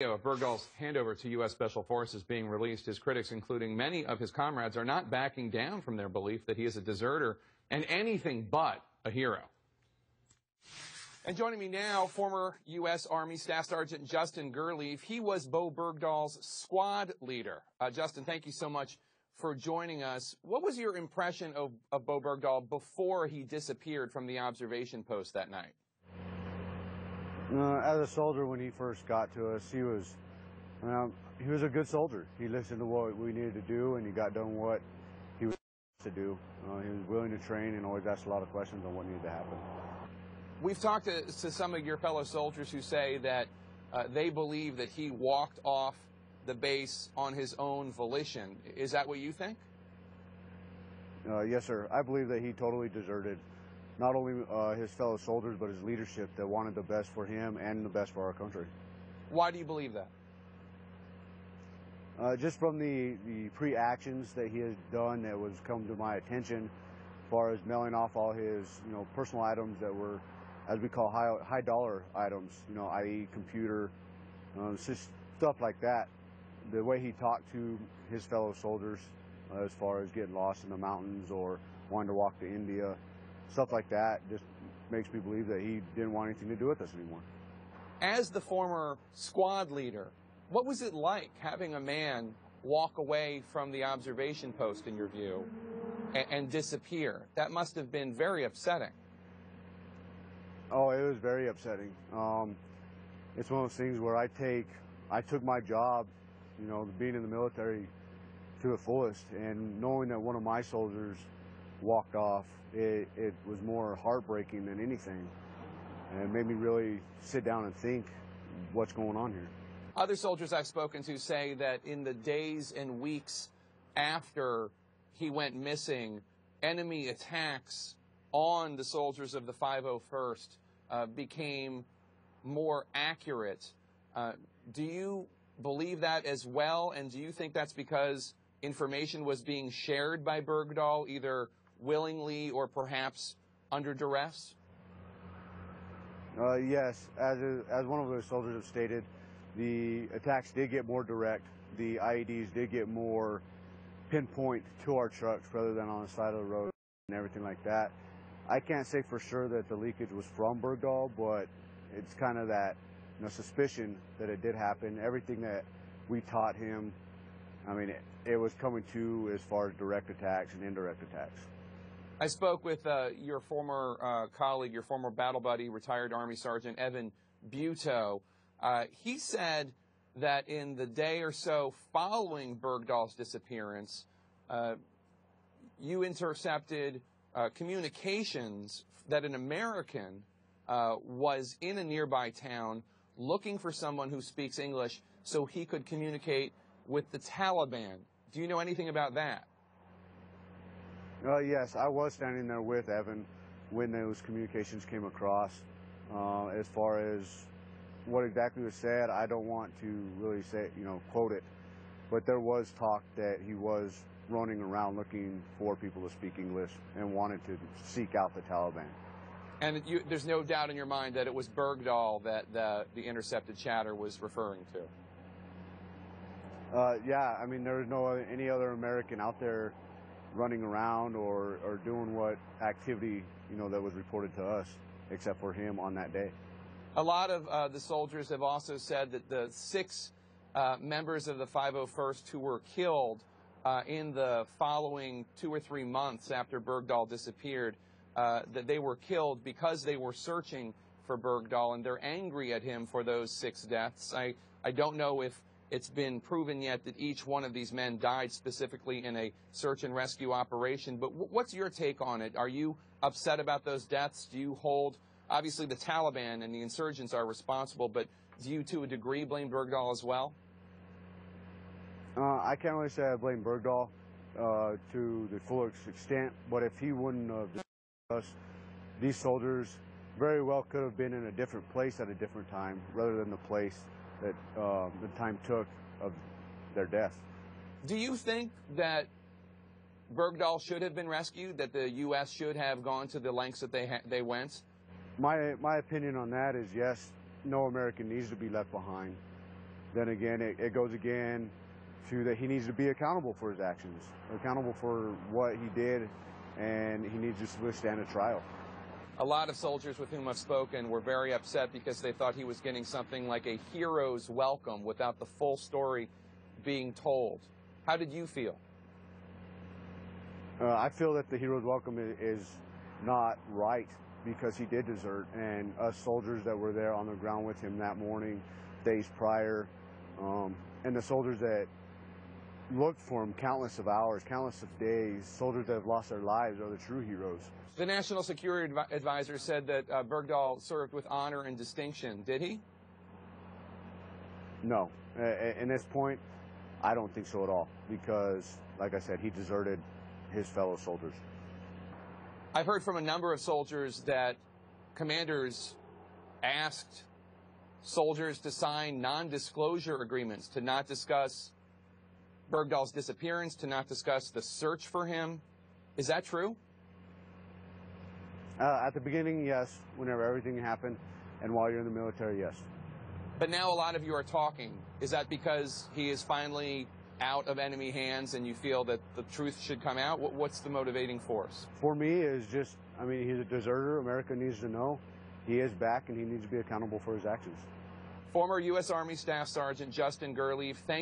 Of Bergdahl's handover to U.S. Special Forces being released, his critics, including many of his comrades, are not backing down from their belief that he is a deserter and anything but a hero. And joining me now, former U.S. Army Staff Sergeant Justin Gurlieve. He was Bo Bergdahl's squad leader. Justin, thank you so much for joining us. What was your impression of Bo Bergdahl before he disappeared from the observation post that night? As a soldier, when he first got to us, he was a good soldier. He listened to what we needed to do, and he got done what he was to do. He was willing to train and always asked a lot of questions on what needed to happen. We've talked to some of your fellow soldiers who say that they believe that he walked off the base on his own volition. Is that what you think? Yes, sir. I believe that he totally deserted not only his fellow soldiers, but his leadership that wanted the best for him and the best for our country. Why do you believe that? Just from the pre-actions that he has done that was come to my attention, as far as mailing off all his personal items that were, as we call, high dollar items, i.e. computer, just stuff like that. The way he talked to his fellow soldiers as far as getting lost in the mountains or wanting to walk to India, stuff like that just makes me believe that he didn't want anything to do with us anymore. As the former squad leader, what was it like having a man walk away from the observation post, in your view, and disappear? That must have been very upsetting. Oh, it was very upsetting. It's one of those things where I took my job, being in the military, to the fullest, and knowing that one of my soldiers walked off, it was more heartbreaking than anything, and it made me really sit down and think what's going on here. Other soldiers I've spoken to say that in the days and weeks after he went missing, enemy attacks on the soldiers of the 501st became more accurate. Do you believe that as well, and do you think that's because information was being shared by Bergdahl either willingly or perhaps under duress? Yes, as one of the soldiers have stated, the attacks did get more direct. The IEDs did get more pinpoint to our trucks rather than on the side of the road and everything like that. I can't say for sure that the leakage was from Bergdahl, but it's kind of that suspicion that it did happen. Everything that we taught him, I mean, it was coming to as far as direct attacks and indirect attacks. I spoke with your former colleague, your former battle buddy, retired Army Sergeant Evan Buetow. He said that in the day or so following Bergdahl's disappearance, you intercepted communications that an American was in a nearby town looking for someone who speaks English so he could communicate with the Taliban. Do you know anything about that? Yes, I was standing there with Evan when those communications came across. As far as what exactly was said, I don't want to really say, quote it, but there was talk that he was running around looking for people to speak English and wanted to seek out the Taliban. And there's no doubt in your mind that it was Bergdahl that the intercepted chatter was referring to? Yeah, I mean, there was any other American out there running around or doing what activity, that was reported to us, except for him on that day. A lot of the soldiers have also said that the 6 members of the 501st who were killed in the following 2 or 3 months after Bergdahl disappeared, that they were killed because they were searching for Bergdahl, and they're angry at him for those 6 deaths. I don't know if it's been proven yet that each one of these men died specifically in a search and rescue operation, but what's your take on it? Are you upset about those deaths? Do you hold, obviously the Taliban and the insurgents are responsible, but do you to a degree blame Bergdahl as well? I can't really say I blame Bergdahl to the fullest extent, but if he wouldn't have us, these soldiers very well could have been in a different place at a different time rather than the place that the time took of their death. Do you think that Bergdahl should have been rescued, that the U.S. should have gone to the lengths that they went? My opinion on that is yes, no American needs to be left behind. then again, it goes again to that he needs to be accountable for his actions, accountable for what he did, and he needs to withstand a trial. A lot of soldiers with whom I've spoken were very upset because they thought he was getting something like a hero's welcome without the full story being told. How did you feel? I feel that the hero's welcome is not right because he did desert, and us soldiers that were there on the ground with him that morning, days prior, and the soldiers that looked for him countless of hours, countless of days, soldiers that have lost their lives are the true heroes. The National Security Advisor said that Bergdahl served with honor and distinction. Did he? No. At this point, I don't think so at all because, like I said, he deserted his fellow soldiers. I've heard from a number of soldiers that commanders asked soldiers to sign non-disclosure agreements to not discuss Bergdahl's disappearance, to not discuss the search for him. Is that true? At the beginning, yes. Whenever everything happened, and while you're in the military, yes. But now a lot of you are talking. Is that because he is finally out of enemy hands and you feel that the truth should come out? What's the motivating force? For me, is just, I mean, he's a deserter. America needs to know he is back and he needs to be accountable for his actions. Former U.S. Army Staff Sergeant Justin Gurley, thank